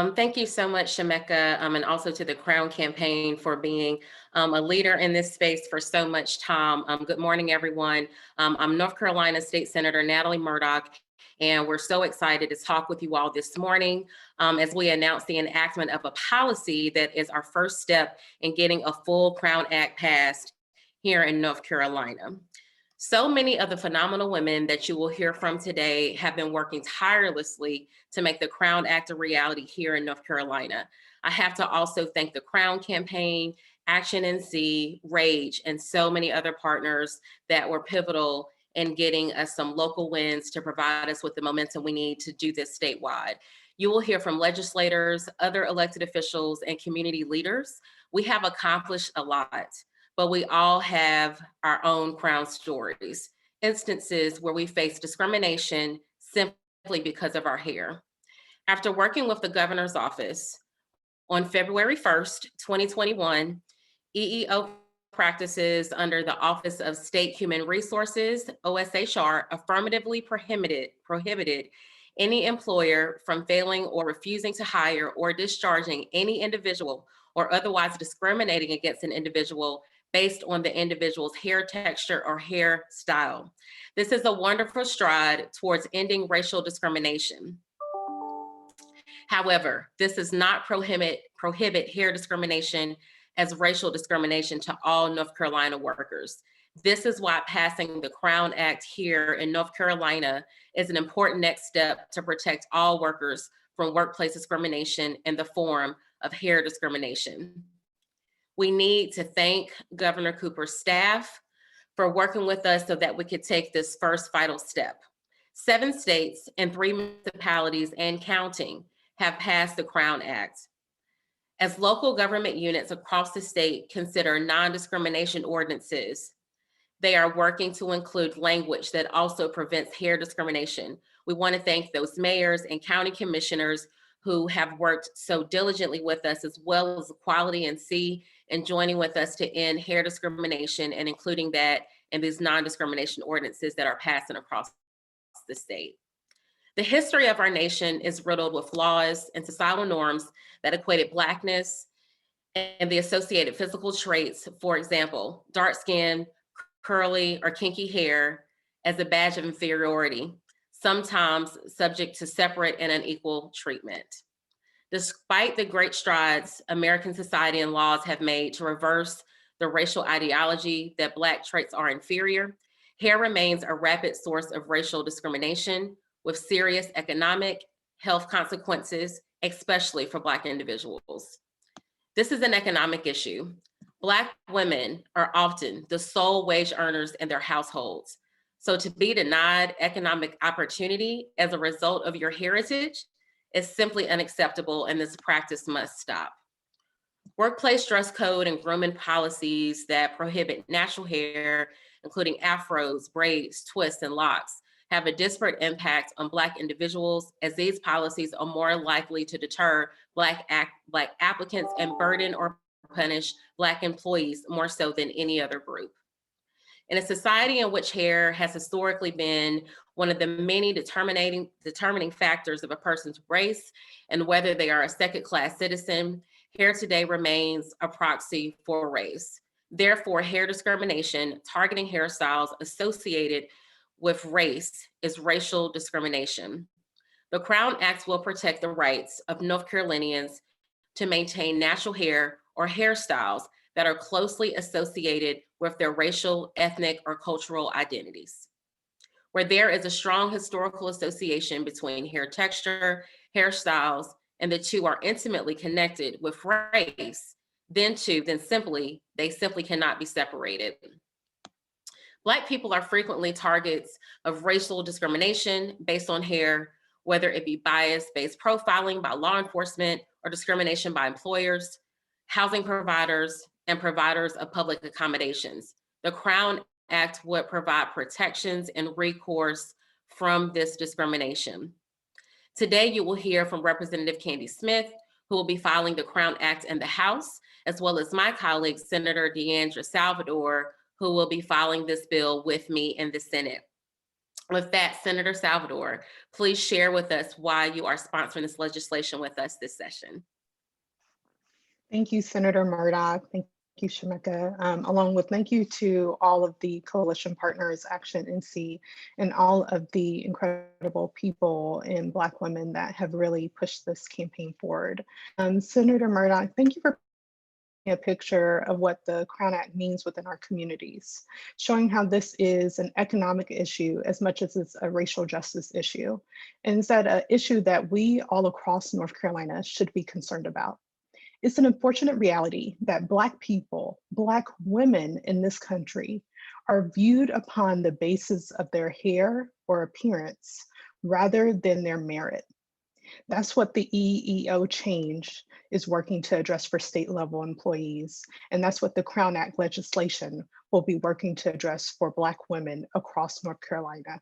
Thank you so much, Shemeka, and also to the Crown Campaign for being a leader in this space for so much time. Good morning, everyone. I'm North Carolina State Senator Natalie Murdock, and we're so excited to talk with you all this morning as we announce the enactment of a policy that is our first step in getting a full Crown Act passed here in North Carolina. So many of the phenomenal women that you will hear from today have been working tirelessly to make the Crown Act a reality here in North Carolina. I have to also thank the Crown Campaign, Action NC, Rage, and so many other partners that were pivotal in getting us some local wins to provide us with the momentum we need to do this statewide. You will hear from legislators, other elected officials, and community leaders. We have accomplished a lot, but we all have our own Crown stories, instances where we face discrimination simply because of our hair. After working with the governor's office on February 1st, 2021, EEO practices under the Office of State Human Resources, OSHR, affirmatively prohibited any employer from failing or refusing to hire or discharging any individual or otherwise discriminating against an individual based on the individual's hair texture or hair style. This is a wonderful stride towards ending racial discrimination. However, this does not prohibit hair discrimination as racial discrimination to all North Carolina workers. This is why passing the Crown Act here in North Carolina is an important next step to protect all workers from workplace discrimination in the form of hair discrimination. We need to thank Governor Cooper's staff for working with us so that we could take this first vital step. 7 states and 3 municipalities and counting have passed the Crown Act. As local government units across the state consider non-discrimination ordinances, they are working to include language that also prevents hair discrimination. We want to thank those mayors and county commissioners who have worked so diligently with us, as well as Equality NC, and joining with us to end hair discrimination and including that in these non-discrimination ordinances that are passing across the state. The history of our nation is riddled with laws and societal norms that equated Blackness and the associated physical traits, for example, dark skin, curly or kinky hair, as a badge of inferiority, sometimes subject to separate and unequal treatment. Despite the great strides American society and laws have made to reverse the racial ideology that Black traits are inferior, hair remains a rapid source of racial discrimination with serious economic, health consequences, especially for Black individuals. This is an economic issue. Black women are often the sole wage earners in their households. So to be denied economic opportunity as a result of your heritage is simply unacceptable, and this practice must stop. Workplace dress code and grooming policies that prohibit natural hair, including afros, braids, twists, and locks, have a disparate impact on Black individuals, as these policies are more likely to deter Black applicants and burden or punish Black employees more so than any other group. In a society in which hair has historically been one of the many determining factors of a person's race and whether they are a second-class citizen, hair today remains a proxy for race. Therefore, hair discrimination targeting hairstyles associated with race is racial discrimination. The Crown Act will protect the rights of North Carolinians to maintain natural hair or hairstyles that are closely associated with their racial, ethnic, or cultural identities. Where there is a strong historical association between hair texture, hairstyles, and the two are intimately connected with race, then they simply cannot be separated. Black people are frequently targets of racial discrimination based on hair, whether it be bias-based profiling by law enforcement or discrimination by employers, housing providers, and providers of public accommodations. The Crown Act would provide protections and recourse from this discrimination. Today, you will hear from Representative Candy Smith, who will be filing the Crown Act in the House, as well as my colleague, Senator Deandra Salvador, who will be filing this bill with me in the Senate. With that, Senator Salvador, please share with us why you are sponsoring this legislation with us this session. Thank you, Senator Murdock. Thank you, Shamika. Along with thank you to all of the coalition partners, Action NC, and all of the incredible people and Black women that have really pushed this campaign forward. Senator Murdock, thank you for a picture of what the Crown Act means within our communities, showing how this is an economic issue as much as it's a racial justice issue. And is that an issue that we all across North Carolina should be concerned about. It's an unfortunate reality that Black people, Black women in this country are viewed upon the basis of their hair or appearance rather than their merit. That's what the EEO change is working to address for state level employees. And that's what the Crown Act legislation will be working to address for Black women across North Carolina.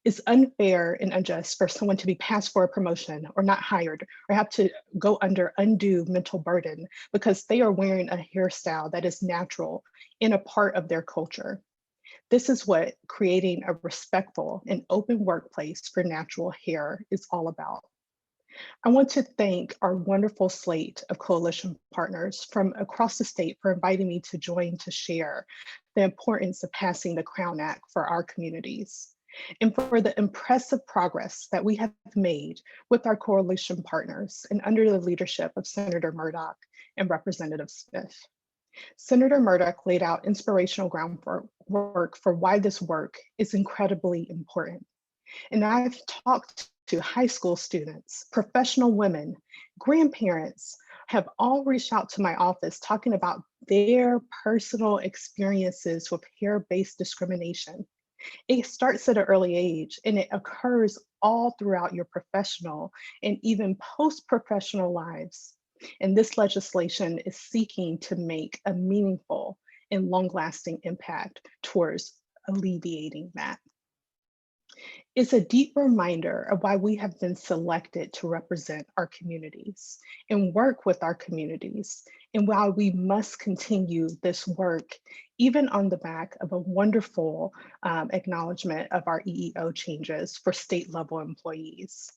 It's unfair and unjust for someone to be passed for a promotion or not hired or have to go under undue mental burden because they are wearing a hairstyle that is natural and a part of their culture. This is what creating a respectful and open workplace for natural hair is all about. I want to thank our wonderful slate of coalition partners from across the state for inviting me to join to share the importance of passing the Crown Act for our communities and for the impressive progress that we have made with our coalition partners and under the leadership of Senator Murdock and Representative Smith. Senator Murdock laid out inspirational groundwork for why this work is incredibly important. And I've talked to high school students, professional women, grandparents have all reached out to my office talking about their personal experiences with hair-based discrimination. It starts at an early age and it occurs all throughout your professional and even post-professional lives. And this legislation is seeking to make a meaningful and long-lasting impact towards alleviating that. It's a deep reminder of why we have been selected to represent our communities and work with our communities, and why we must continue this work, even on the back of a wonderful acknowledgement of our EEO changes for state level employees.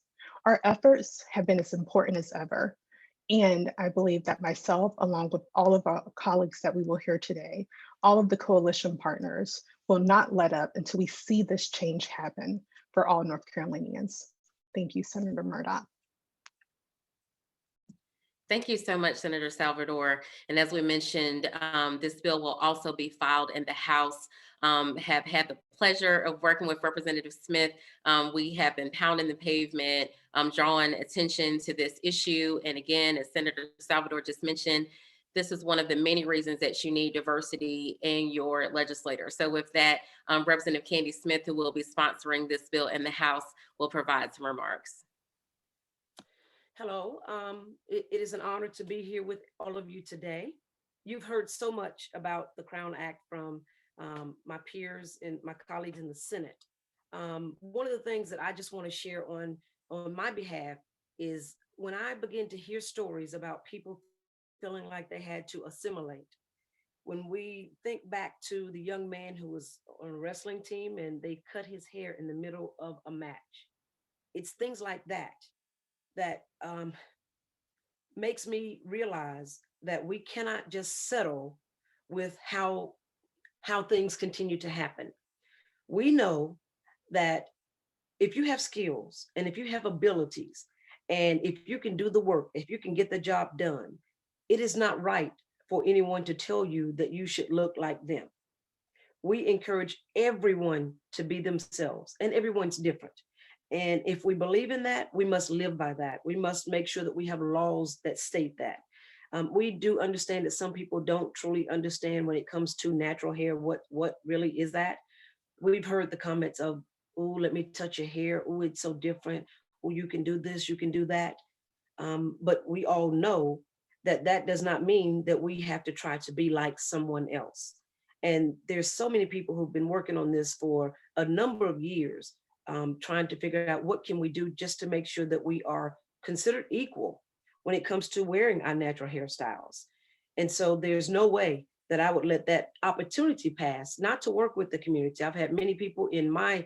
Our efforts have been as important as ever. And I believe that myself, along with all of our colleagues that we will hear today, all of the coalition partners will not let up until we see this change happen for all North Carolinians. Thank you, Senator Murdock. Thank you so much, Senator Salvador. And as we mentioned, this bill will also be filed in the House. Have had the pleasure of working with Representative Smith. We have been pounding the pavement, drawing attention to this issue. And again, as Senator Salvador just mentioned, this is one of the many reasons that you need diversity in your legislator. So with that, Representative Candy Smith, who will be sponsoring this bill in the House, will provide some remarks. Hello, it is an honor to be here with all of you today. You've heard so much about the Crown Act from my peers and my colleagues in the Senate. One of the things that I just want to share on my behalf is when I begin to hear stories about people feeling like they had to assimilate. When we think back to the young man who was on a wrestling team and they cut his hair in the middle of a match, it's things like that that makes me realize that we cannot just settle with how things continue to happen. We know that if you have skills and if you have abilities and if you can do the work, if you can get the job done, it is not right for anyone to tell you that you should look like them. We encourage everyone to be themselves, and everyone's different. And if we believe in that, we must live by that. We must make sure that we have laws that state that. We do understand that some people don't truly understand when it comes to natural hair, what really is that. We've heard the comments of, oh, let me touch your hair. Oh, it's so different. Oh, you can do this, you can do that. But we all know that that does not mean that we have to try to be like someone else. And there's so many people who've been working on this for a number of years, trying to figure out what can we do just to make sure that we are considered equal when it comes to wearing our natural hairstyles. And so there's no way that I would let that opportunity pass, not to work with the community. I've had many people in my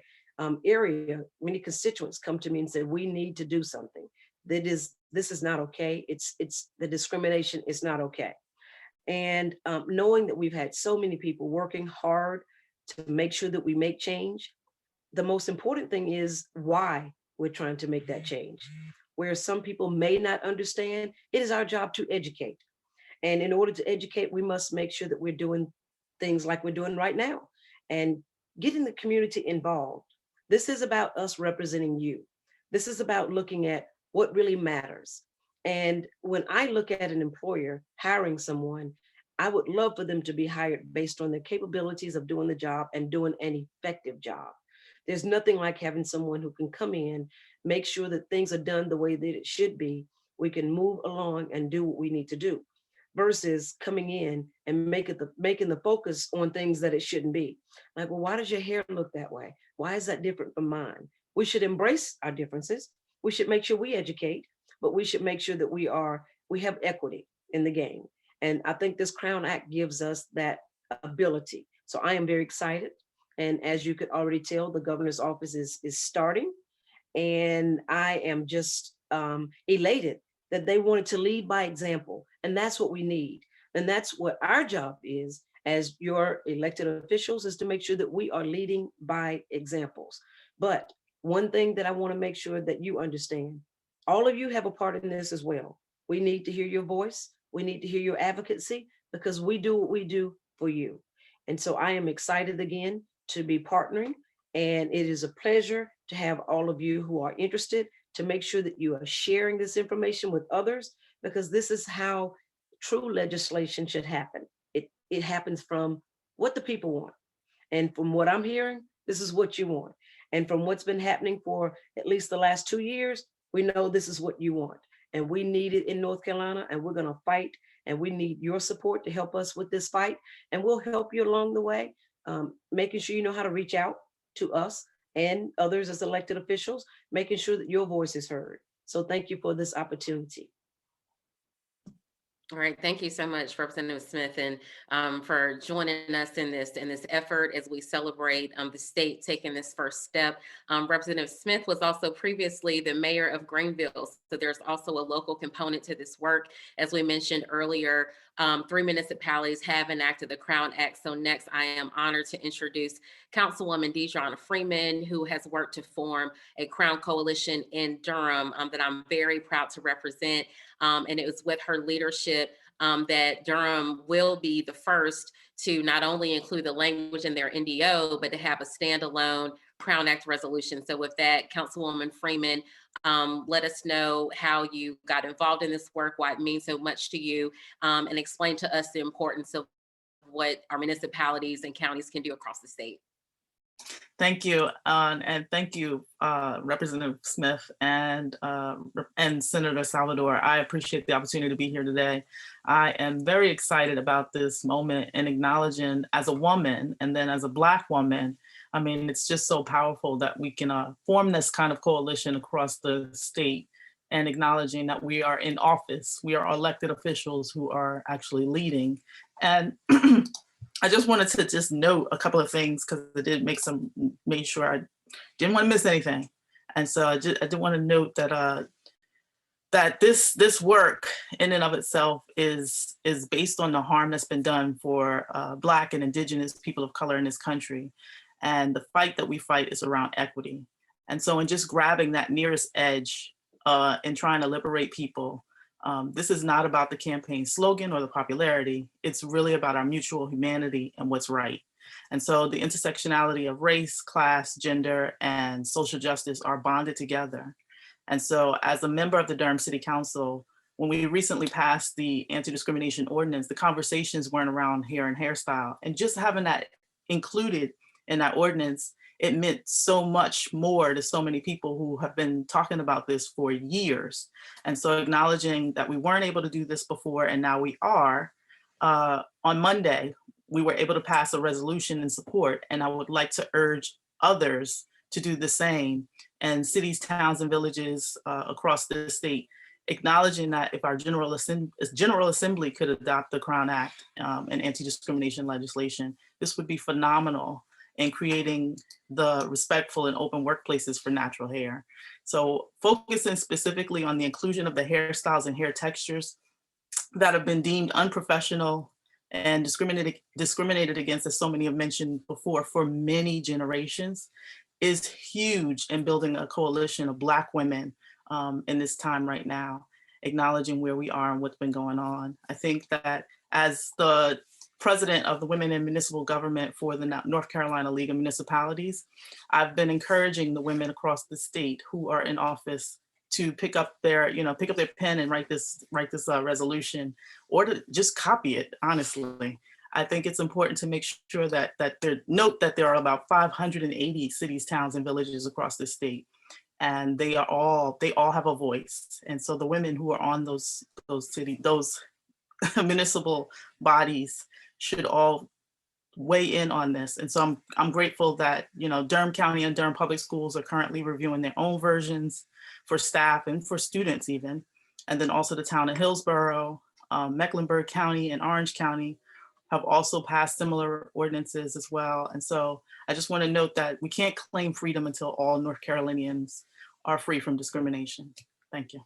area, many constituents come to me and say, we need to do something. This is not okay. It's the discrimination is not okay. And knowing that we've had so many people working hard to make sure that we make change, the most important thing is why we're trying to make that change. Where some people may not understand, it is our job to educate. And in order to educate, we must make sure that we're doing things like we're doing right now and getting the community involved. This is about us representing you. This is about looking at what really matters. And when I look at an employer hiring someone, I would love for them to be hired based on their capabilities of doing the job and doing an effective job. There's nothing like having someone who can come in, make sure that things are done the way that it should be. We can move along and do what we need to do versus coming in and making the focus on things that it shouldn't be. Like, well, why does your hair look that way? Why is that different from mine? We should embrace our differences. We should make sure we educate, but we should make sure that we have equity in the game. And I think this Crown Act gives us that ability. So I am very excited. And as you could already tell, the governor's office is starting. And I am just elated that they wanted to lead by example. And that's what we need. And that's what our job is as your elected officials, is to make sure that we are leading by examples. But one thing that I want to make sure that you understand, all of you have a part in this as well. We need to hear your voice. We need to hear your advocacy, because we do what we do for you. And so I am excited again to be partnering. And it is a pleasure to have all of you who are interested to make sure that you are sharing this information with others, because this is how true legislation should happen. It happens from what the people want. And from what I'm hearing, this is what you want. And from what's been happening for at least the last 2 years, we know this is what you want. And we need it in North Carolina, and we're going to fight. And we need your support to help us with this fight. And we'll help you along the way, making sure you know how to reach out to us and others as elected officials, making sure that your voice is heard. So thank you for this opportunity. All right, thank you so much, Representative Smith, and for joining us in this effort as we celebrate the state taking this first step. Representative Smith was also previously the mayor of Greenville, so there's also a local component to this work. As we mentioned earlier, 3 municipalities have enacted the Crown Act. So next, I am honored to introduce Councilwoman Deidreana Freeman, who has worked to form a Crown Coalition in Durham that I'm very proud to represent. And it was with her leadership that Durham will be the first to not only include the language in their NDO, but to have a standalone Crown Act resolution. So with that, Councilwoman Freeman, let us know how you got involved in this work, why it means so much to you, and explain to us the importance of what our municipalities and counties can do across the state. Thank you, and thank you, Representative Smith and Senator Salvador. I appreciate the opportunity to be here today. I am very excited about this moment and acknowledging, as a woman and then as a Black woman, I mean, it's just so powerful that we can form this kind of coalition across the state, and acknowledging that we are in office. We are elected officials who are actually leading. And I just wanted to just note a couple of things, because I did make sure I didn't want to miss anything. And so I did want to note that that this work in and of itself is based on the harm that's been done for Black and Indigenous people of color in this country. And the fight that we fight is around equity. And so in just grabbing that nearest edge and trying to liberate people, this is not about the campaign slogan or the popularity. It's really about our mutual humanity and what's right. And so the intersectionality of race, class, gender, and social justice are bonded together. And so as a member of the Durham City Council, when we recently passed the Anti-Discrimination Ordinance, the conversations weren't around hair and hairstyle. And just having that included in that ordinance, it meant so much more to so many people who have been talking about this for years. And so acknowledging that we weren't able to do this before, and now we are, on Monday, we were able to pass a resolution in support. And I would like to urge others to do the same, and cities, towns, and villages across the state, acknowledging that if our General Assembly could adopt the Crown Act and anti-discrimination legislation, this would be phenomenal. in creating the respectful and open workplaces for natural hair. So focusing specifically on the inclusion of the hairstyles and hair textures that have been deemed unprofessional and discriminated against, as so many have mentioned before, for many generations, is huge in building a coalition of Black women in this time right now, acknowledging where we are and what's been going on. I think that as the president of the Women in Municipal Government for the North Carolina League of Municipalities, I've been encouraging the women across the state who are in office to pick up their pen and write this resolution, or to just copy it, honestly. I think it's important to make sure that note that there are about 580 cities, towns, and villages across the state, and they all have a voice. And so the women who are on those municipal bodies should all weigh in on this. And so I'm grateful that, Durham County and Durham Public Schools are currently reviewing their own versions for staff and for students even. And then also the town of Hillsborough, Mecklenburg County and Orange County have also passed similar ordinances as well. And so I just want to note that we can't claim freedom until all North Carolinians are free from discrimination. Thank you.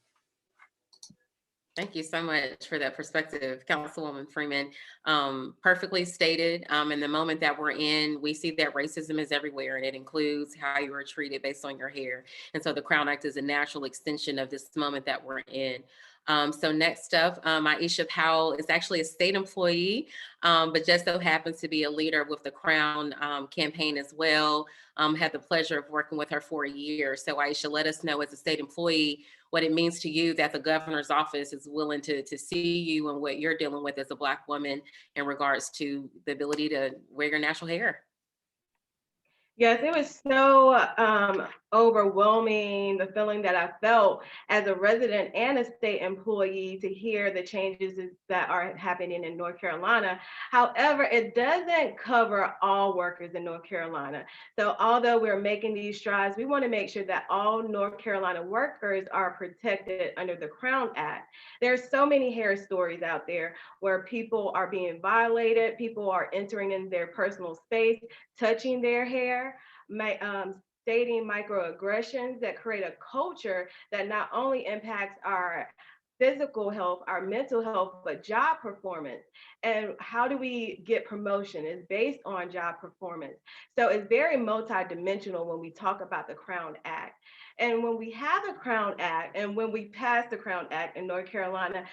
Thank you so much for that perspective, Councilwoman Freeman. Perfectly stated. In the moment that we're in, we see that racism is everywhere, and it includes how you are treated based on your hair. And so the Crown Act is a natural extension of this moment that we're in. So next up, Aisha Powell is actually a state employee, but just so happens to be a leader with the Crown campaign as well. Had the pleasure of working with her for a year. So Aisha, let us know as a state employee what it means to you that the governor's office is willing to see you and what you're dealing with as a Black woman in regards to the ability to wear your natural hair. Yes, it was so overwhelming, the feeling that I felt as a resident and a state employee to hear the changes that are happening in North Carolina. However, it doesn't cover all workers in North Carolina. So although we're making these strides, we want to make sure that all North Carolina workers are protected under the Crown Act. There's so many hair stories out there where people are being violated, people are entering in their personal space, touching their hair, stating microaggressions that create a culture that not only impacts our physical health, our mental health, but job performance. And how do we get promotion? It's based on job performance. So it's very multidimensional when we talk about the Crown Act. And when we have the Crown Act and when we pass the Crown Act in North Carolina,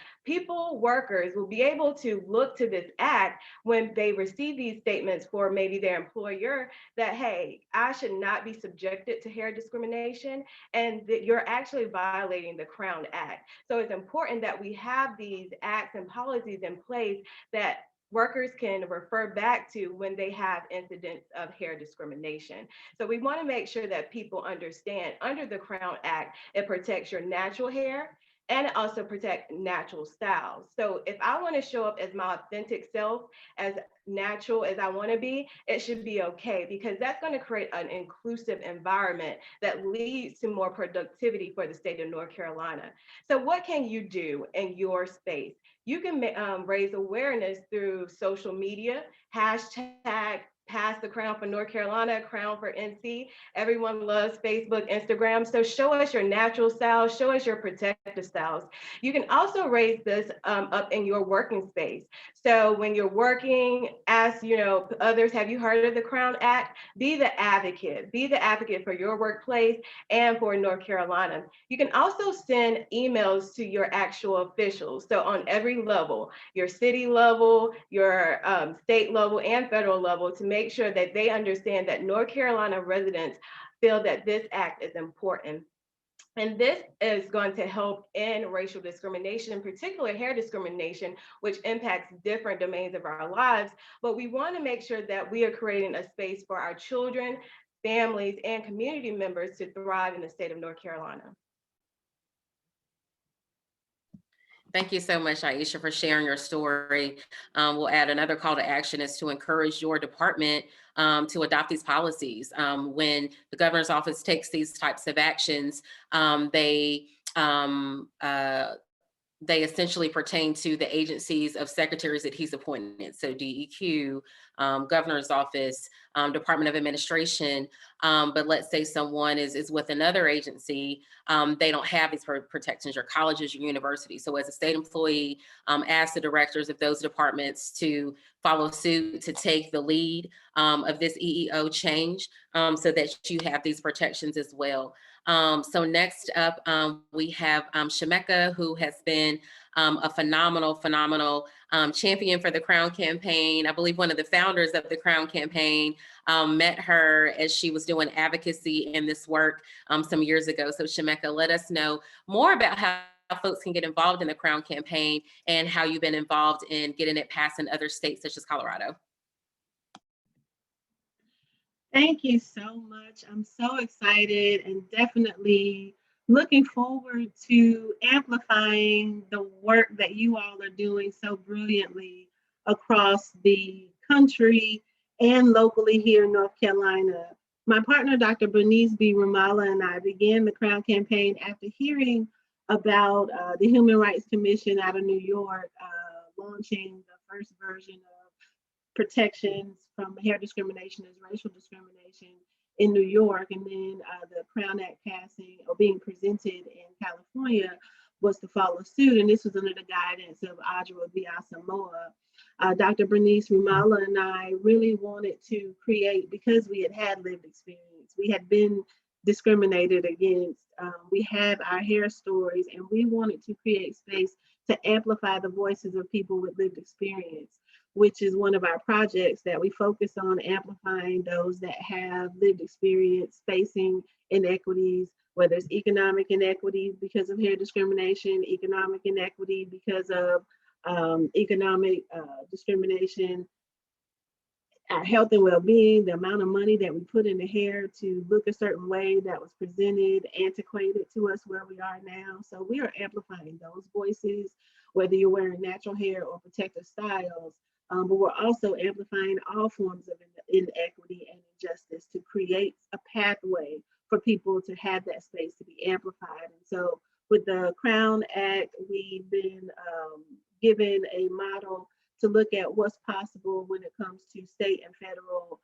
workers will be able to look to this act when they receive these statements for maybe their employer that, hey, I should not be subjected to hair discrimination, and that you're actually violating the Crown Act. So it's important that we have these acts and policies in place that workers can refer back to when they have incidents of hair discrimination. So we want to make sure that people understand under the Crown Act, it protects your natural hair and it also protects natural styles. So if I want to show up as my authentic self, as natural as I want to be, it should be okay, because that's going to create an inclusive environment that leads to more productivity for the state of North Carolina. So what can you do in your space? You can raise awareness through social media, hashtag Pass the Crown for North Carolina, Crown for NC. Everyone loves Facebook, Instagram. So show us your natural styles, show us your protective styles. You can also raise this up in your working space. So when you're working, ask others, have you heard of the Crown Act? Be the advocate for your workplace and for North Carolina. You can also send emails to your actual officials. So on every level, your city level, your state level, and federal level, to make sure that they understand that North Carolina residents feel that this act is important. And this is going to help in racial discrimination, in particular hair discrimination, which impacts different domains of our lives. But we want to make sure that we are creating a space for our children, families, and community members to thrive in the state of North Carolina. Thank you so much, Aisha, for sharing your story. We'll add another call to action is to encourage your department to adopt these policies. When the governor's office takes these types of actions, they they essentially pertain to the agencies of secretaries that he's appointed. So DEQ, governor's office, Department of Administration. But let's say someone is with another agency, they don't have these protections, your colleges, your universities. So as a state employee, ask the directors of those departments to follow suit, to take the lead of this EEO change, so that you have these protections as well. So next up, we have Shemeka, who has been a phenomenal champion for the Crown Campaign. I believe one of the founders of the Crown Campaign, met her as she was doing advocacy in this work some years ago. So Shemeka, let us know more about how folks can get involved in the Crown Campaign and how you've been involved in getting it passed in other states such as Colorado. Thank you so much. I'm so excited and definitely looking forward to amplifying the work that you all are doing so brilliantly across the country and locally here in North Carolina. My partner, Dr. Bernice B. Ramallah, and I began the Crown Campaign after hearing about the Human Rights Commission out of New York launching the first version of protections from hair discrimination as racial discrimination in New York, and then the Crown Act passing or being presented in California was to follow suit, and this was under the guidance of Adjoa Samoa. Dr. Bernice Ramallah and I really wanted to create, because we had lived experience, we had been discriminated against, we have our hair stories, and we wanted to create space to amplify the voices of people with lived experience, which is one of our projects that we focus on amplifying those that have lived experience facing inequities, whether it's economic inequity because of hair discrimination, economic inequity because of economic discrimination, our health and well-being, the amount of money that we put in the hair to look a certain way that was presented, antiquated to us where we are now. So we are amplifying those voices, whether you're wearing natural hair or protective styles. But we're also amplifying all forms of inequity and injustice to create a pathway for people to have that space to be amplified. And so with the Crown Act, we've been given a model to look at what's possible when it comes to state and federal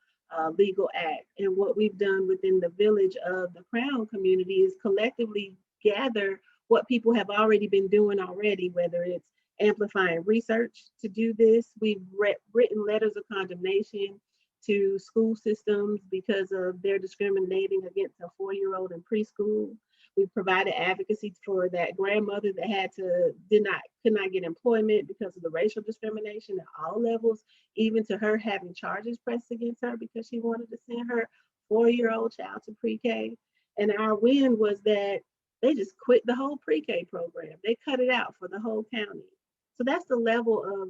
legal act. And what we've done within the village of the Crown community is collectively gather what people have already been doing already, whether it's amplifying research to do this. We've written letters of condemnation to school systems because of their discriminating against a 4-year-old in preschool. We've provided advocacy for that grandmother that could not get employment because of the racial discrimination at all levels, even to her having charges pressed against her because she wanted to send her 4-year-old child to pre-K. And our win was that they just quit the whole pre-K program. They cut it out for the whole county. So that's the level of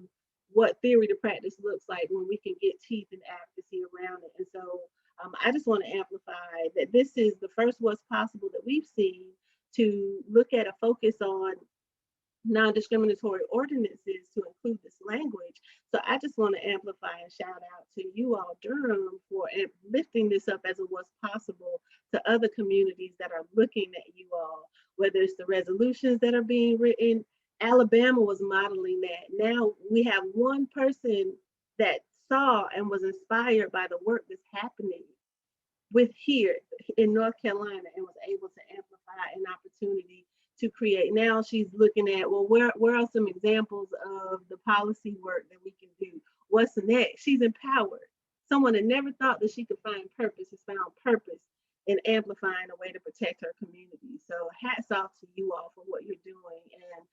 what theory to practice looks like when we can get teeth and advocacy around it. And so I just want to amplify that this is the first what's possible that we've seen to look at a focus on non-discriminatory ordinances to include this language. So I just want to amplify and shout out to you all, Durham, for lifting this up as a what's possible to other communities that are looking at you all, whether it's the resolutions that are being written. Alabama was modeling that. Now we have one person that saw and was inspired by the work that's happening with here in North Carolina and was able to amplify an opportunity to create. Now she's looking at, well, where are some examples of the policy work that we can do? What's next? She's empowered. Someone that never thought that she could find purpose has found purpose in amplifying a way to protect her community. So hats off to you all for what you're doing. And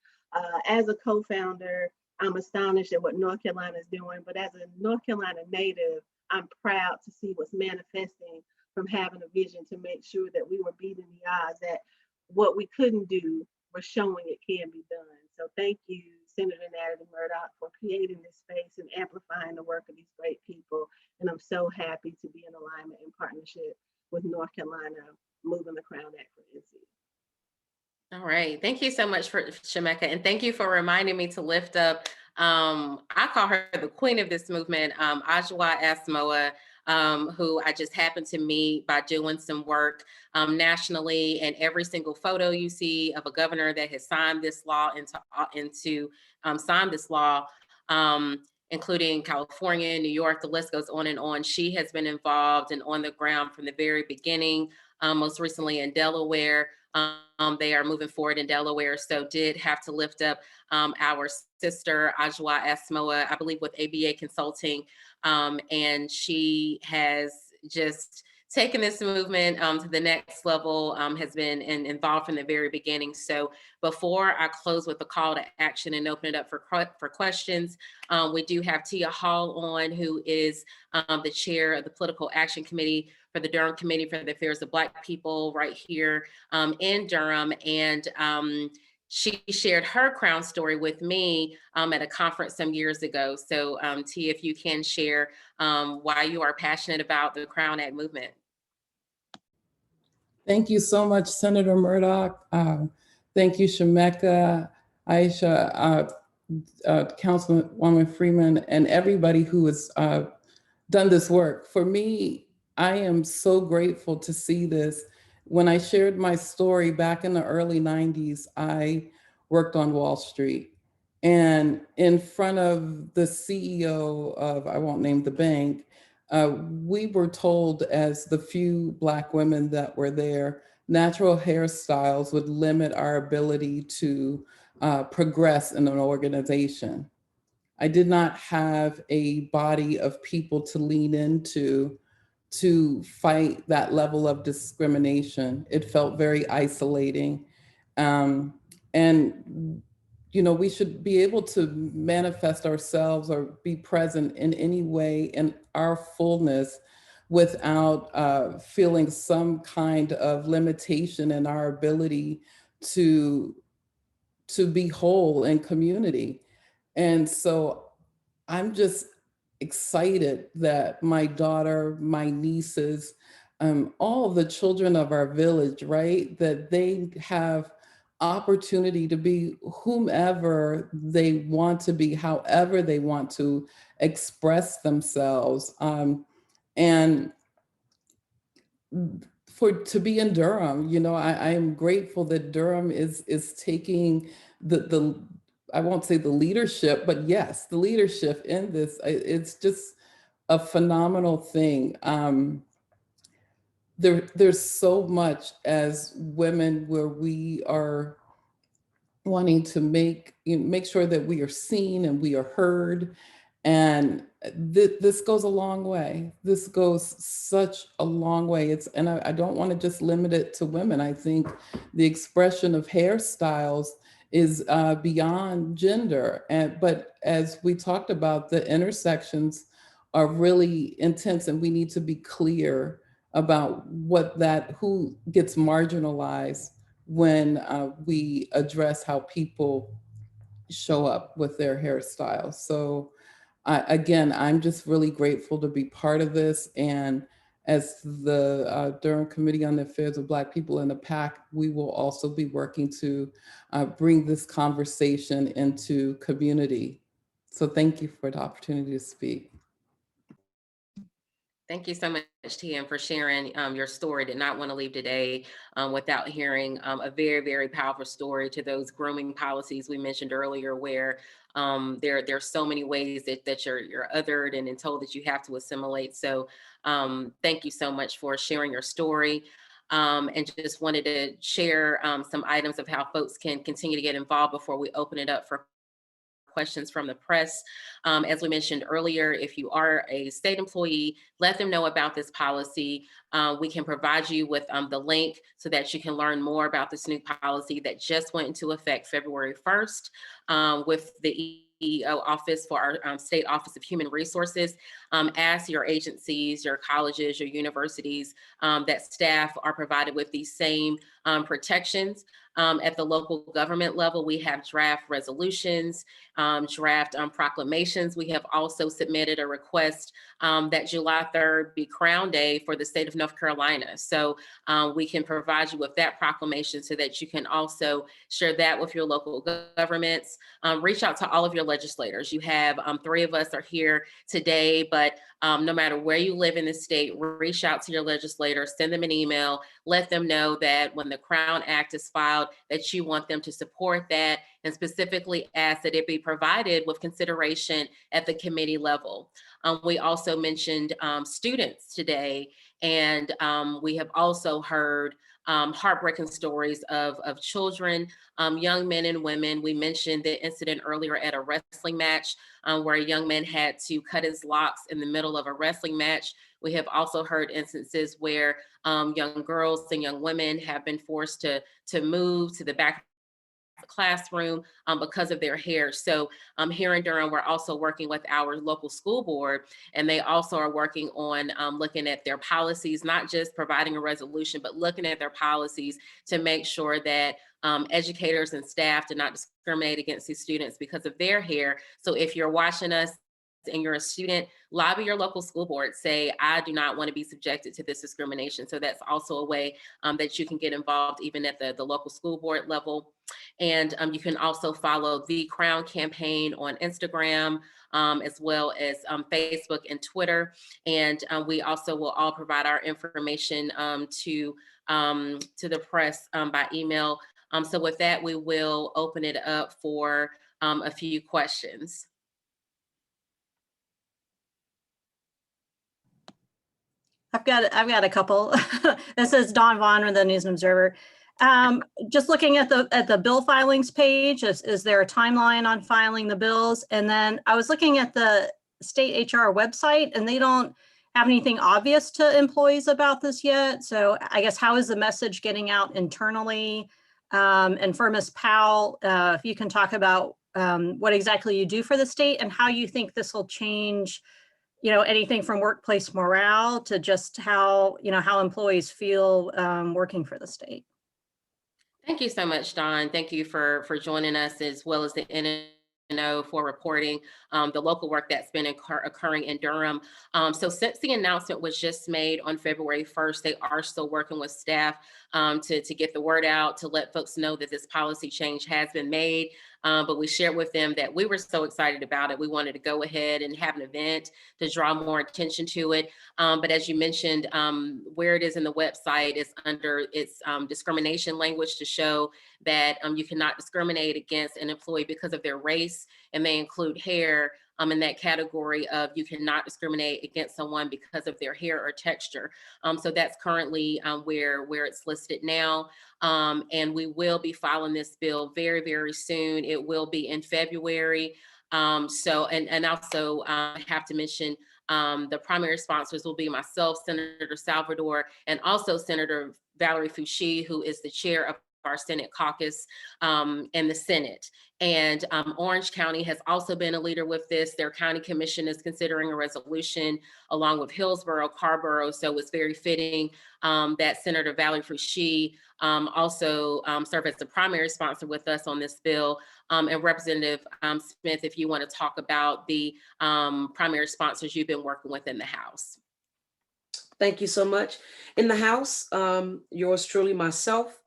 as a co-founder, I'm astonished at what North Carolina is doing, but as a North Carolina native, I'm proud to see what's manifesting from having a vision to make sure that we were beating the odds, that what we couldn't do, we're showing it can be done. So thank you, Senator Natalie Murdock, for creating this space and amplifying the work of these great people. And I'm so happy to be in alignment and partnership with North Carolina moving the Crown Act for NC. All right. Thank you so much for Shemeka. And thank you for reminding me to lift up, I call her the queen of this movement, Adjoa Samoa. who I just happened to meet by doing some work nationally. And every single photo you see of a governor that has signed this law signed this law, including California, New York, the list goes on and on. She has been involved and on the ground from the very beginning, most recently in Delaware. They are moving forward in Delaware, so did have to lift up our sister, Ajwa Asmoa, I believe with ABA Consulting, and she has just taken this movement to the next level, has been involved from the very beginning. So before I close with the call to action and open it up for questions, we do have Tia Hall on, who is the chair of the Political Action Committee for the Durham Committee for the Affairs of Black People right here in Durham. And she shared her Crown story with me at a conference some years ago. So Tia, if you can share why you are passionate about the Crown Act movement. Thank you so much, Senator Murdock. Thank you, Shemeka, Aisha, Councilwoman Freeman, and everybody who has done this work. For me, I am so grateful to see this. When I shared my story back in the early 90s, I worked on Wall Street. And in front of the CEO of, I won't name the bank, we were told as the few Black women that were there, natural hairstyles would limit our ability to progress in an organization. I did not have a body of people to lean into to fight that level of discrimination. It felt very isolating. And you know, we should be able to manifest ourselves or be present in any way in our fullness without feeling some kind of limitation in our ability to be whole in community. And so I'm just excited that my daughter, my nieces, all of the children of our village, right, that they have opportunity to be whomever they want to be, however they want to express themselves. And to be in Durham, you know, I am grateful that Durham is taking the I won't say the leadership, but yes, the leadership in this. It's just a phenomenal thing. There's so much as women where we are wanting to make sure that we are seen and we are heard. And this goes a long way. This goes such a long way. And I don't want to just limit it to women. I think the expression of hairstyles is beyond gender. But as we talked about, the intersections are really intense, and we need to be clear about who gets marginalized when we address how people show up with their hairstyles. So again, I'm just really grateful to be part of this. And as the Durham Committee on the Affairs of Black People in the PAC, we will also be working to bring this conversation into community. So thank you for the opportunity to speak. Thank you so much, Tia, for sharing your story. Did not want to leave today without hearing a very, very powerful story to those grooming policies we mentioned earlier, where there's so many ways that you're othered and told that you have to assimilate. So thank you so much for sharing your story. And just wanted to share some items of how folks can continue to get involved before we open it up for questions from the press. As we mentioned earlier, if you are a state employee, let them know about this policy. We can provide you with the link so that you can learn more about this new policy that just went into effect February 1st with the EEO office for our State Office of Human Resources. Ask your agencies, your colleges, your universities that staff are provided with these same protections. At the local government level, we have draft resolutions, draft proclamations. We have also submitted a request that July 3rd be Crown Day for the state of North Carolina. So we can provide you with that proclamation so that you can also share that with your local governments. Reach out to all of your legislators. You have 3 of us are here today, but but no matter where you live in the state, reach out to your legislator, send them an email, let them know that when the Crown Act is filed, that you want them to support that, and specifically ask that it be provided with consideration at the committee level. We also mentioned students today, and we have also heard heartbreaking stories of children, young men and women. We mentioned the incident earlier at a wrestling match where a young man had to cut his locks in the middle of a wrestling match. We have also heard instances where young girls and young women have been forced to move to the back the classroom because of their hair. So here in Durham, we're also working with our local school board, and they also are working on looking at their policies, not just providing a resolution, but looking at their policies to make sure that educators and staff do not discriminate against these students because of their hair. So if you're watching us and you're a student, lobby your local school board, say, I do not want to be subjected to this discrimination. So that's also a way that you can get involved even at the local school board level. And you can also follow the Crown Campaign on Instagram, as well as Facebook and Twitter. And we also will all provide our information to the press by email. So with that, we will open it up for a few questions. I've got a couple. This is Dawn Vaughn with the News and Observer. Just looking at the bill filings page, is there a timeline on filing the bills? And then I was looking at the state HR website, and they don't have anything obvious to employees about this yet. So I guess, how is the message getting out internally? And for Ms. Powell, if you can talk about what exactly you do for the state and how you think this will change, anything from workplace morale to just how employees feel working for the state. Thank you so much, Dawn. Thank you for joining us, as well as the NNO for reporting the local work that's been occurring in Durham. So since the announcement was just made on February 1st, they are still working with staff to get the word out, to let folks know that this policy change has been made. But we shared with them that we were so excited about it. We wanted to go ahead and have an event to draw more attention to it. But as you mentioned, where it is in the website is under its discrimination language to show that you cannot discriminate against an employee because of their race, and they include hair in that category of you cannot discriminate against someone because of their hair or texture. So that's currently where it's listed now. And we will be filing this bill very, very soon. It will be in February. And also I have to mention the primary sponsors will be myself, Senator Salvador, and also Senator Valerie Fouché, who is the chair of our Senate caucus in the Senate. And Orange County has also been a leader with this. Their county commission is considering a resolution along with Hillsborough, Carborough. So it's very fitting that Senator Valerie Fouché also serve as the primary sponsor with us on this bill. And Representative Smith, if you want to talk about the primary sponsors you've been working with in the House. Thank you so much. In the House, yours truly, myself,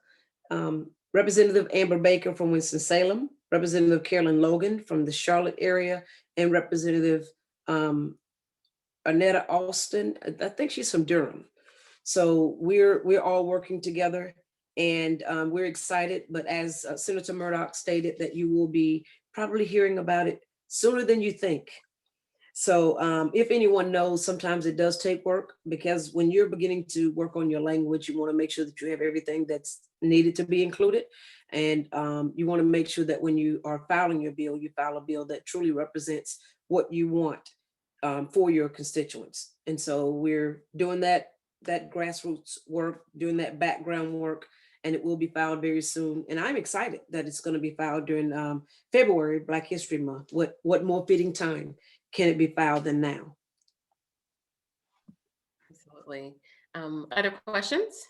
Representative Amber Baker from Winston-Salem, Representative Carolyn Logan from the Charlotte area, and Representative Annetta Alston. I think she's from Durham. So we're all working together, and we're excited. But as Senator Murdock stated, that you will be probably hearing about it sooner than you think. So if anyone knows, sometimes it does take work, because when you're beginning to work on your language, you want to make sure that you have everything that's needed to be included. And you want to make sure that when you are filing your bill, you file a bill that truly represents what you want for your constituents. And so we're doing that grassroots work, doing that background work, and it will be filed very soon. And I'm excited that it's going to be filed during February, Black History Month. What more fitting time can it be filed than now? Absolutely. Other questions?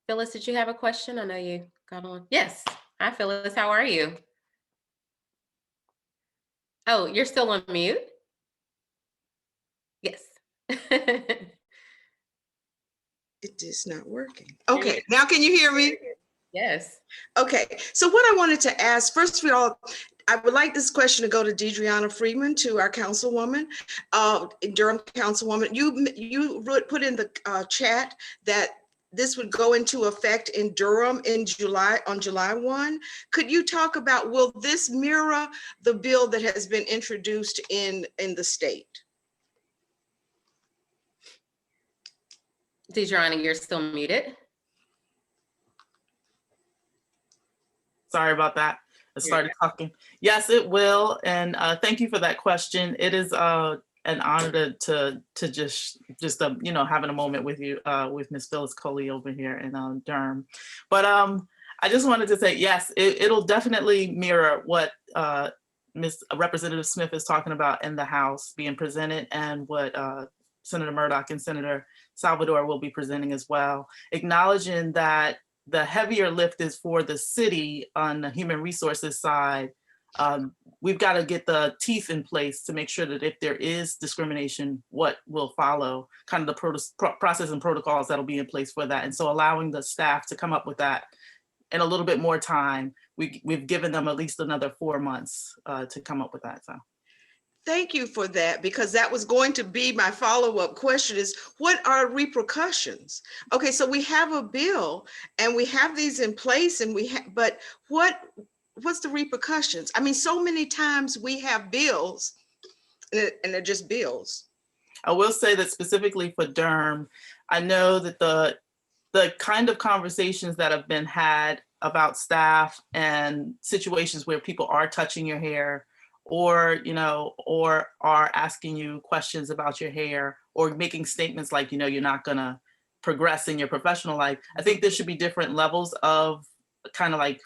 Phyllis, did you have a question? I know you got on. Yes. Hi, Phyllis. How are you? Oh, you're still on mute? Yes. It is not working. Okay, now can you hear me? Yes. Okay, so what I wanted to ask, first of all, I would like this question to go to Deidreana Freeman, to our councilwoman, Durham councilwoman. You put in the chat that this would go into effect in Durham in July, on July 1. Could you talk about, will this mirror the bill that has been introduced in the state? Deidreana, you're still muted. Sorry about that. I started talking. Yes, it will. And thank you for that question. It is an honor to just you know, having a moment with you, with Ms. Phyllis Coley over here in Durham. But I just wanted to say, yes, it'll definitely mirror what Representative Smith is talking about in the House being presented, and what Senator Murdock and Senator Salvador will be presenting as well, acknowledging that the heavier lift is for the city on the human resources side. We've got to get the teeth in place to make sure that if there is discrimination, what will follow, kind of the process and protocols that'll be in place for that. And so allowing the staff to come up with that in a little bit more time. We've given them at least another 4 months to come up with that. So. Thank you for that, because that was going to be my follow-up question, is what are repercussions? Okay, so we have a bill and we have these in place, and but what's the repercussions? I mean, so many times we have bills and they're just bills. I will say that specifically for Durham, I know that the kind of conversations that have been had about staff and situations where people are touching your hair, or, you know, or are asking you questions about your hair, or making statements like, you know, you're not gonna progress in your professional life. I think there should be different levels of kind of like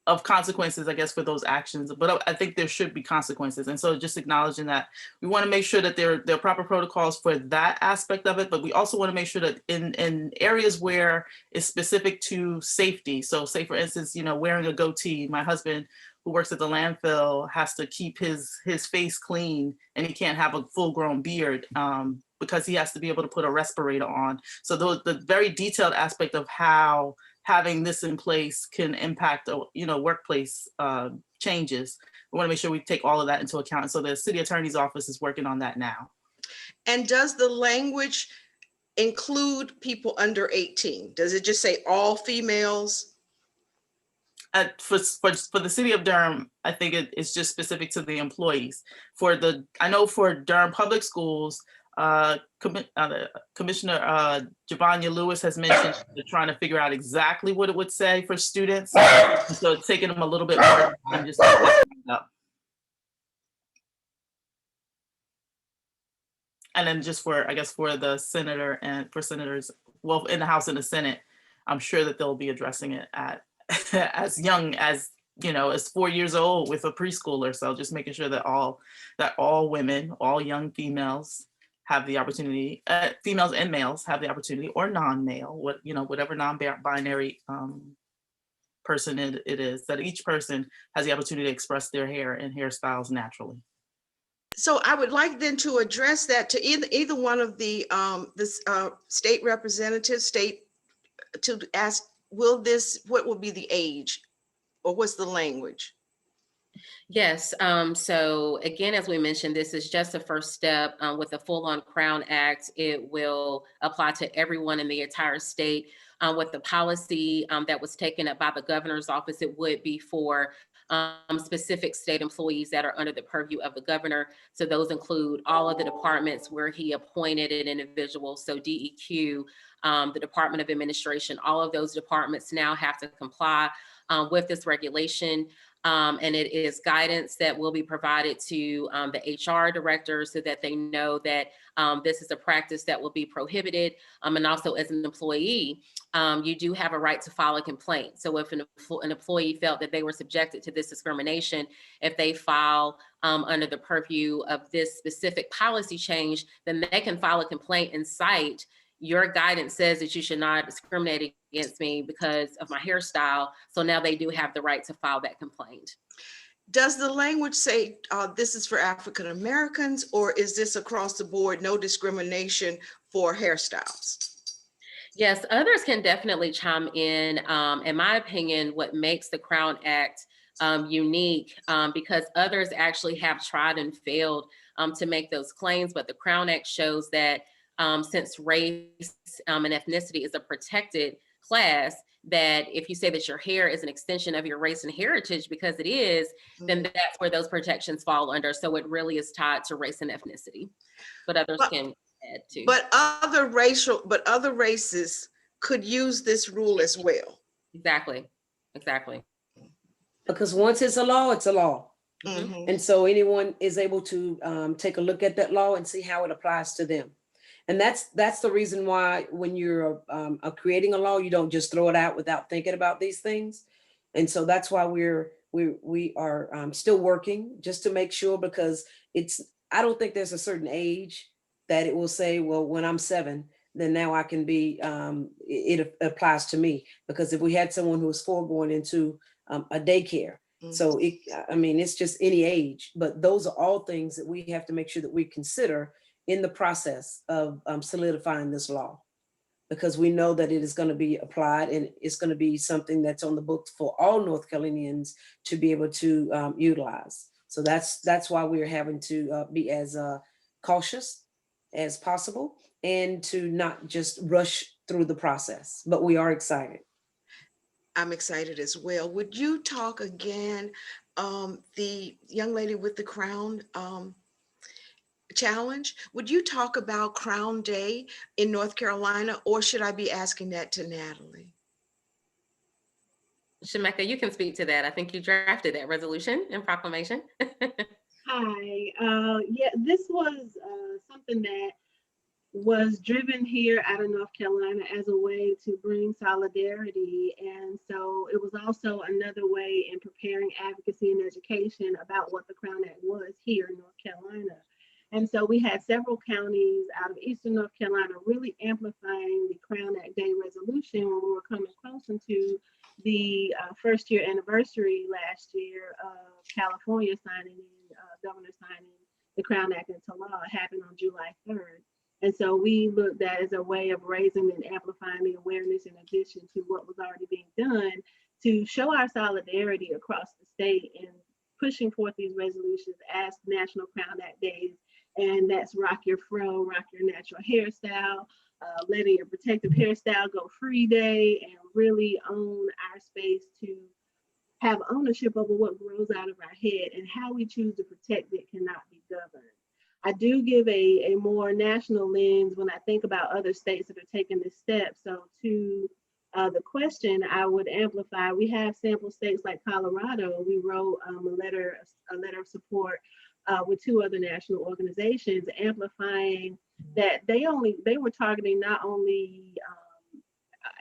of consequences, I guess, for those actions, but I think there should be consequences. And so just acknowledging that we want to make sure that there are proper protocols for that aspect of it, but we also want to make sure that in areas where it's specific to safety. So say, for instance, you know, wearing a goatee, my husband who works at the landfill has to keep his face clean, and he can't have a full grown beard because he has to be able to put a respirator on. So the very detailed aspect of how having this in place can impact, you know, workplace changes. We want to make sure we take all of that into account. And so the city attorney's office is working on that now. And does the language include people under 18? Does it just say all females? For the city of Durham, I think it's just specific to the employees. I know for Durham Public Schools, Commissioner Javanya Lewis has mentioned they're trying to figure out exactly what it would say for students. So it's taking them a little bit more time just to look it up. And then just for, I guess, for the senator and for senators, well, in the House and the Senate, I'm sure that they'll be addressing it at as young as, you know, as 4 years old with a preschooler. So just making sure that all women, all young females have the opportunity, females and males have the opportunity, or non-male, whatever non-binary person it is, that each person has the opportunity to express their hair and hairstyles naturally. So I would like then to address that to either one of the state representatives, to ask, what will be the age, or what's the language? Yes. So again, as we mentioned, this is just a first step. With the full-on Crown Act, it will apply to everyone in the entire state. With the policy that was taken up by the governor's office, it would be for specific state employees that are under the purview of the governor. So those include all of the departments where he appointed an individual. So DEQ, the Department of Administration, all of those departments now have to comply with this regulation. And it is guidance that will be provided to the HR director so that they know that this is a practice that will be prohibited. And also, as an employee, you do have a right to file a complaint. So if an employee felt that they were subjected to this discrimination, if they file under the purview of this specific policy change, then they can file a complaint and cite, your guidance says that you should not discriminate against me because of my hairstyle. So now they do have the right to file that complaint. Does the language say this is for African Americans, or is this across the board, no discrimination for hairstyles? Yes, others can definitely chime in. In my opinion, what makes the Crown Act unique, because others actually have tried and failed to make those claims, but the Crown Act shows that since race and ethnicity is a protected class, that if you say that your hair is an extension of your race and heritage, because it is, then that's where those protections fall under. So it really is tied to race and ethnicity, but others can add too. But other races could use this rule as well. Exactly. Because once it's a law, it's a law. Mhm. And so anyone is able to take a look at that law and see how it applies to them. And that's the reason why when you're creating a law, you don't just throw it out without thinking about these things. And so that's why we are still working just to make sure, because I don't think there's a certain age that it will say, well, when I'm 7, then now I can be, it applies to me. Because if we had someone who was 4 going into a daycare, so it's just any age, but those are all things that we have to make sure that we consider in the process of solidifying this law, because we know that it is going to be applied and it's going to be something that's on the books for all North Carolinians to be able to utilize. So that's why we're having to be as cautious as possible and to not just rush through the process, but we are excited. I'm excited as well. Would you talk again, the young lady with the crown challenge, would you talk about Crown Day in North Carolina, or should I be asking that to Natalie? Shemeka, you can speak to that. I think you drafted that resolution and proclamation. Hi. Yeah, this was something that was driven here out of North Carolina as a way to bring solidarity. And so it was also another way in preparing advocacy and education about what the Crown Act was here in North Carolina. And so we had several counties out of Eastern North Carolina really amplifying the Crown Act Day resolution when we were coming close into the first year anniversary last year of California signing in, governor signing the Crown Act into law. It happened on July 3rd. And so we looked at it as a way of raising and amplifying the awareness in addition to what was already being done to show our solidarity across the state in pushing forth these resolutions as National Crown Act Days. And that's rock your fro, rock your natural hairstyle, letting your protective hairstyle go free day, and really own our space to have ownership over what grows out of our head, and how we choose to protect it cannot be governed. I do give a more national lens when I think about other states that are taking this step. So to the question, I would amplify, we have sample states like Colorado. We wrote a letter of support with 2 other national organizations, amplifying that they were targeting not only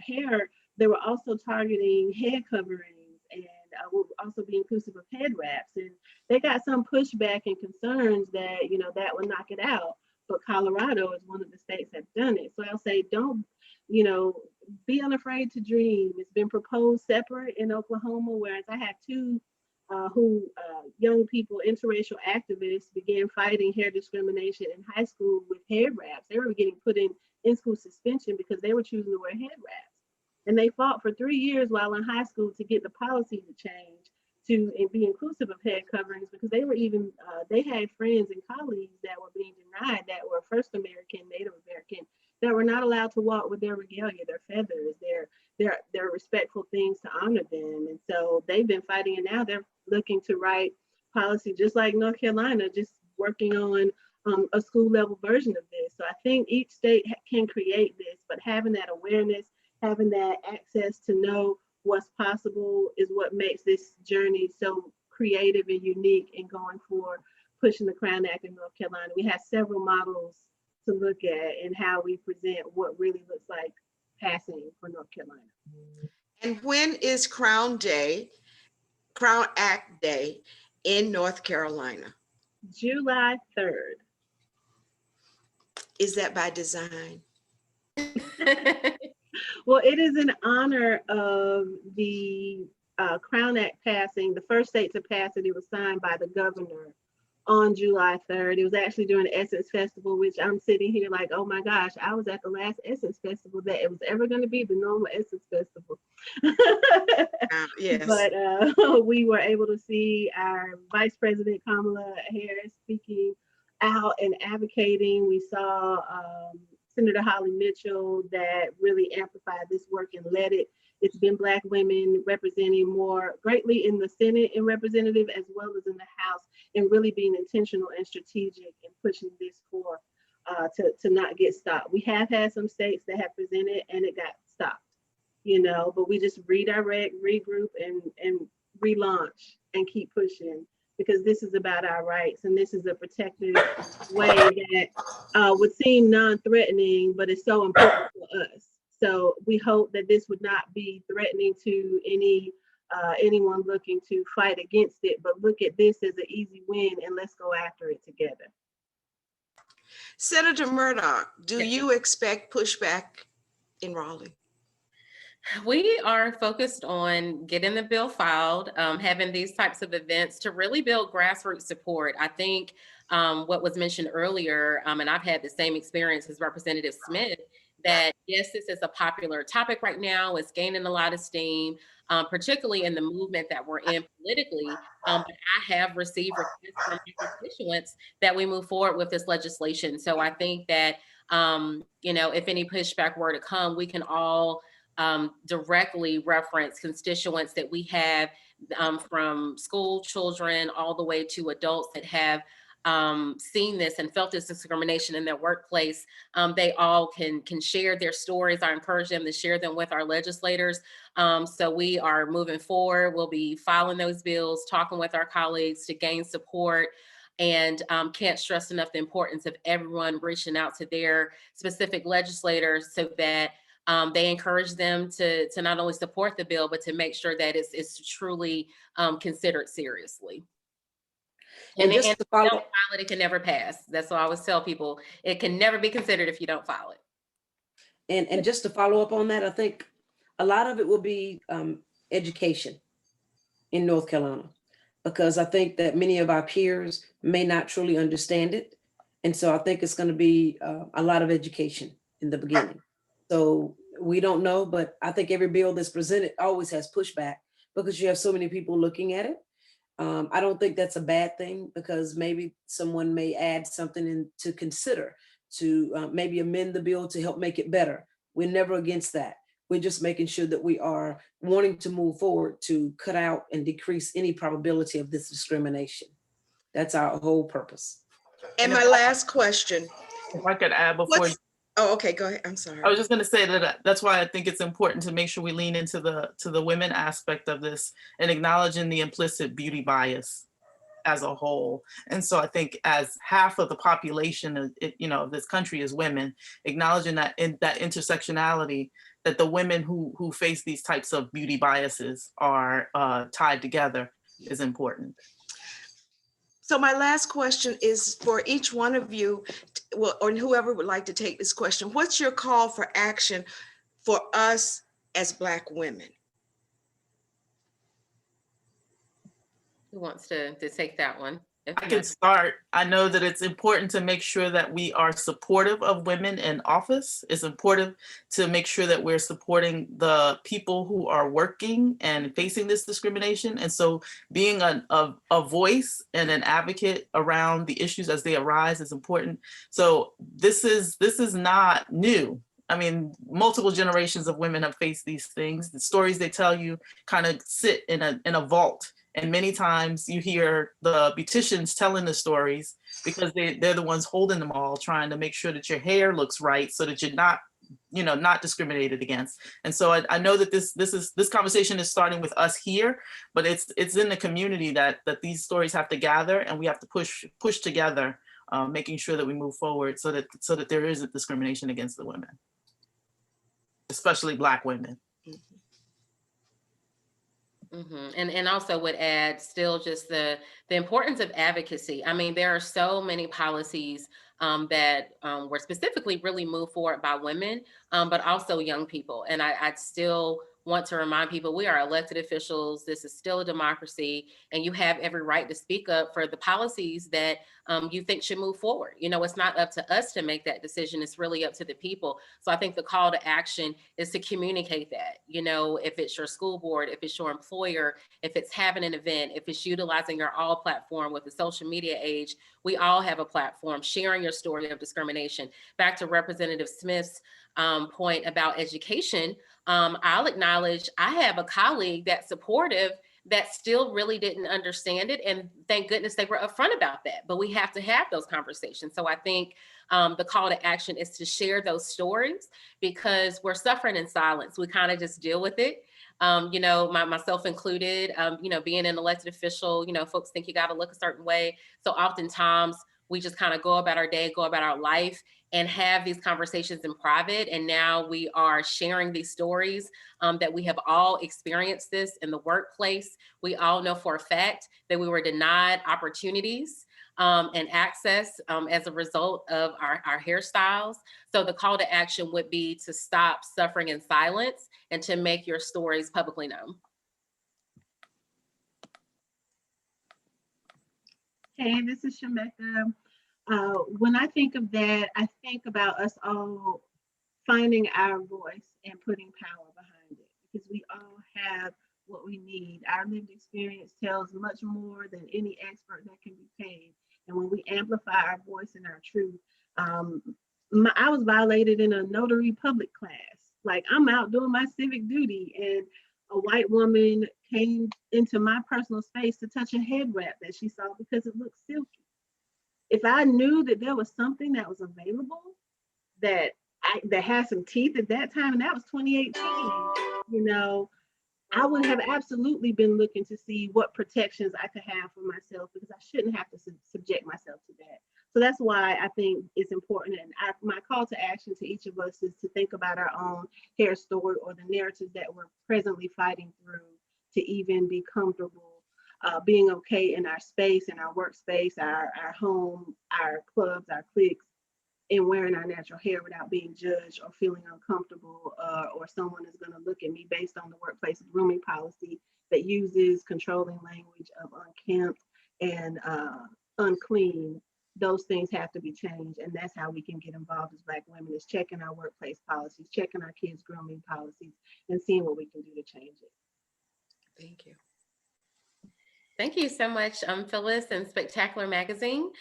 hair, they were also targeting head coverings, and will also be inclusive of head wraps. And they got some pushback and concerns that, that would knock it out. But Colorado is one of the states that's done it. So I'll say, don't, be unafraid to dream. It's been proposed separate in Oklahoma, whereas I had 2 young people, interracial activists, began fighting hair discrimination in high school with head wraps. They were getting put in school suspension because they were choosing to wear head wraps. And they fought for 3 years while in high school to get the policy to change to be inclusive of head coverings, because they were even, they had friends and colleagues that were being denied that were First American, Native American, that were not allowed to walk with their regalia, their feathers, their respectful things to honor them. And so they've been fighting, and now they're looking to write policy just like North Carolina, just working on a school level version of this. So I think each state can create this, but having that awareness, having that access to know what's possible is what makes this journey so creative and unique in going for pushing the Crown Act in North Carolina. We have several models to look at and how we present what really looks like passing for North Carolina. And when is Crown Act Day in North Carolina? July 3rd. Is that by design? Well, it is in honor of the Crown Act passing, the first state to pass it. It was signed by the governor on July 3rd. It was actually during the Essence Festival, which I'm sitting here like, oh my gosh, I was at the last Essence Festival that it was ever going to be the normal Essence Festival. Yes. But we were able to see our Vice President Kamala Harris speaking out and advocating. We saw Senator Holly Mitchell that really amplified this work and led it. It's been Black women representing more greatly in the Senate and representative as well as in the House, and really being intentional and strategic in pushing this for to not get stopped. We have had some states that have presented and it got stopped, you know, but we just redirect, regroup, and relaunch and keep pushing, because this is about our rights, and this is a protective way that would seem non-threatening, but it's so important for us. So we hope that this would not be threatening to anyone looking to fight against it, but look at this as an easy win and let's go after it together. Senator Murdock, do you expect pushback in Raleigh? We are focused on getting the bill filed, having these types of events to really build grassroots support. I think what was mentioned earlier, and I've had the same experience as Representative Smith, that yes, this is a popular topic right now. It's gaining a lot of steam, particularly in the movement that we're in politically. But I have received requests from my constituents that we move forward with this legislation. So I think that, you know, if any pushback were to come, we can all directly reference constituents that we have, from school children all the way to adults that have seen this and felt this discrimination in their workplace. They all can share their stories. I encourage them to share them with our legislators. So we are moving forward. We'll be filing those bills, talking with our colleagues to gain support, and can't stress enough the importance of everyone reaching out to their specific legislators so that they encourage them to not only support the bill, but to make sure that it's truly considered seriously. And just and to if you follow, don't file it, it can never pass. That's what I always tell people. It can never be considered if you don't file it. and just to follow up on that, I think a lot of it will be education in North Carolina, because I think that many of our peers may not truly understand it. And so I think it's going to be a lot of education in the beginning. So we don't know, but I think every bill that's presented always has pushback because you have so many people looking at it. I don't think that's a bad thing, because maybe someone may add something in to consider to maybe amend the bill to help make it better. We're never against that. We're just making sure that we are wanting to move forward to cut out and decrease any probability of this discrimination. That's our whole purpose. And my last question. If I could add before. Oh, okay, go ahead. I'm sorry. I was just going to say that that's why I think it's important to make sure we lean into the women aspect of this and acknowledging the implicit beauty bias as a whole. And so I think as half of the population of this country is women, acknowledging that in that intersectionality, that the women who face these types of beauty biases are tied together is important. So my last question is for each one of you, or whoever would like to take this question. What's your call for action for us as Black women? Who wants to take that one? I can start. I know that it's important to make sure that we are supportive of women in office. It's important to make sure that we're supporting the people who are working and facing this discrimination. And so being a voice and an advocate around the issues as they arise is important. So this is not new. I mean, multiple generations of women have faced these things. The stories they tell you kind of sit in a vault. And many times you hear the beauticians telling the stories because they're the ones holding them all, trying to make sure that your hair looks right so that you're not discriminated against. And so I know that this conversation is starting with us here, but it's in the community that these stories have to gather, and we have to push together, making sure that we move forward so that there isn't discrimination against the women, especially Black women. Mm-hmm. And also would add still just the importance of advocacy. I mean, there are so many policies that were specifically really moved forward by women, but also young people. And I still want to remind people we are elected officials. This is still a democracy, and you have every right to speak up for the policies that you think should move forward. You know, it's not up to us to make that decision. It's really up to the people. So I think the call to action is to communicate that, you know, if it's your school board, if it's your employer, if it's having an event, if it's utilizing your all platform with the social media age, we all have a platform, sharing your story of discrimination. Back to Representative Smith's point about education, I'll acknowledge I have a colleague that's supportive that still really didn't understand it. And thank goodness they were upfront about that. But we have to have those conversations. So I think the call to action is to share those stories, because we're suffering in silence. We kind of just deal with it. You know, myself included, you know, being an elected official, you know, folks think you got to look a certain way. So oftentimes we just kind of go about our day, go about our life, and have these conversations in private. And now we are sharing these stories that we have all experienced this in the workplace. We all know for a fact that we were denied opportunities and access as a result of our hairstyles. So the call to action would be to stop suffering in silence and to make your stories publicly known. Hey, this is Shemeka. When I think of that, I think about us all finding our voice and putting power behind it, because we all have what we need. Our lived experience tells much more than any expert that can be paid. And when we amplify our voice and our truth, I was violated in a notary public class. Like, I'm out doing my civic duty, and a white woman came into my personal space to touch a head wrap that she saw because it looked silky. If I knew that there was something that was available that had some teeth at that time, and that was 2018, you know, I would have absolutely been looking to see what protections I could have for myself, because I shouldn't have to subject myself to that. So that's why I think it's important. And my call to action to each of us is to think about our own hair story, or the narratives that we're presently fighting through to even be comfortable being okay in our space, in our workspace, our home, our clubs, our cliques, and wearing our natural hair without being judged or feeling uncomfortable, or someone is going to look at me based on the workplace grooming policy that uses controlling language of unkempt and unclean. Those things have to be changed, and that's how we can get involved as Black women, is checking our workplace policies, checking our kids' grooming policies, and seeing what we can do to change it. Thank you. Thank you so much, Phyllis and Spectacular Magazine.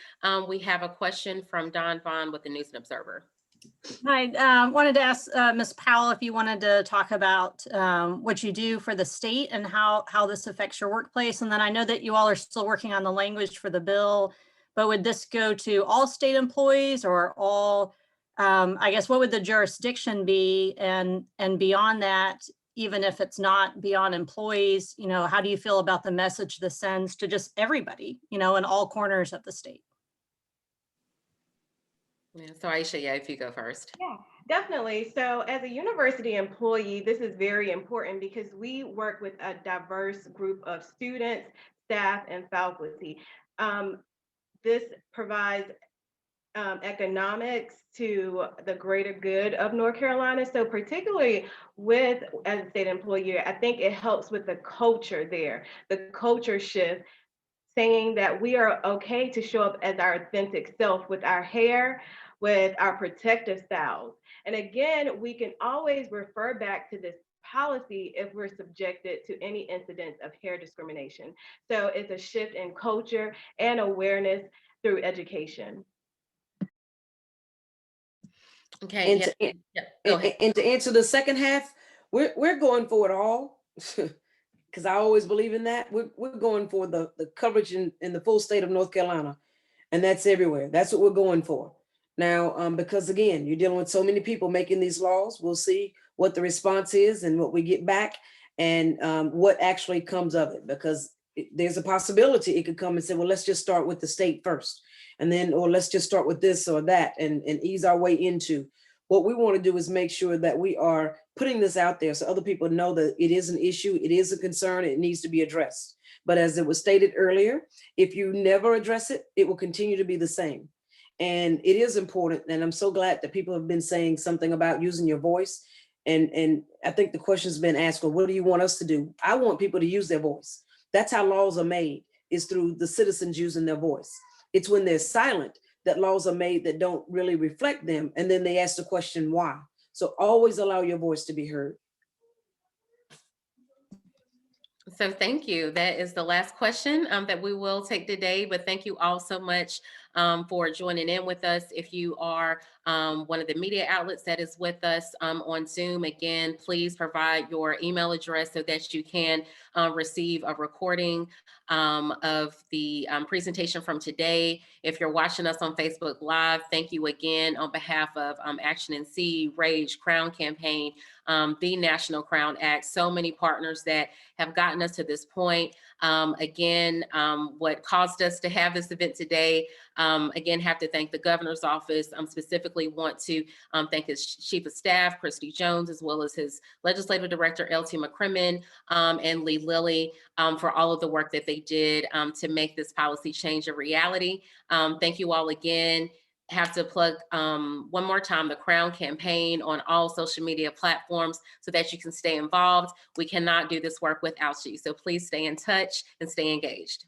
We have a question from Don Vaughn with the News and Observer. I wanted to ask Ms. Powell if you wanted to talk about what you do for the state and how this affects your workplace. And then I know that you all are still working on the language for the bill, but would this go to all state employees or all, I guess, what would the jurisdiction be? And beyond that, even if it's not beyond employees, you know, how do you feel about the message this sends to just everybody, you know, in all corners of the state? Yeah, so Aisha, yeah, if you go first. Yeah, definitely. So as a university employee, this is very important because we work with a diverse group of students, staff, and faculty. This provides economics to the greater good of North Carolina. So particularly as a state employee, I think it helps with the culture there, the culture shift, saying that we are okay to show up as our authentic self with our hair, with our protective styles. And again, we can always refer back to this policy if we're subjected to any incidents of hair discrimination. So it's a shift in culture and awareness through education. Okay. And to answer the second half, we're going for it all, because I always believe in that. We're going for the coverage in the full state of North Carolina, and that's everywhere. That's what we're going for. Now, because again, you're dealing with so many people making these laws. We'll see what the response is and what we get back, and what actually comes of it, because there's a possibility it could come and say, well, let's just start with the state first, and then, or let's just start with this or that, and ease our way into. What we want to do is make sure that we are putting this out there so other people know that it is an issue, it is a concern, it needs to be addressed. But as it was stated earlier, if you never address it, it will continue to be the same. And it is important, and I'm so glad that people have been saying something about using your voice. And I think the question's been asked, well, what do you want us to do? I want people to use their voice. That's how laws are made, is through the citizens using their voice. It's when they're silent that laws are made that don't really reflect them. And then they ask the question, why? So always allow your voice to be heard. So thank you. That is the last question that we will take today, but thank you all so much for joining in with us. If you are one of the media outlets that is with us on Zoom, again, please provide your email address so that you can receive a recording of the presentation from today. If you're watching us on Facebook Live, thank you again on behalf of Action NC, Rage, Crown Campaign, the National Crown Act, so many partners that have gotten us to this point. Again, what caused us to have this event today, again, have to thank the governor's office. Specifically want to thank his chief of staff, Christy Jones, as well as his legislative director, LT McCrimmon, and Lee Lilly, for all of the work that they did to make this policy change a reality. Thank you all again. Have to plug one more time the Crown Campaign on all social media platforms so that you can stay involved. We cannot do this work without you. So please stay in touch and stay engaged.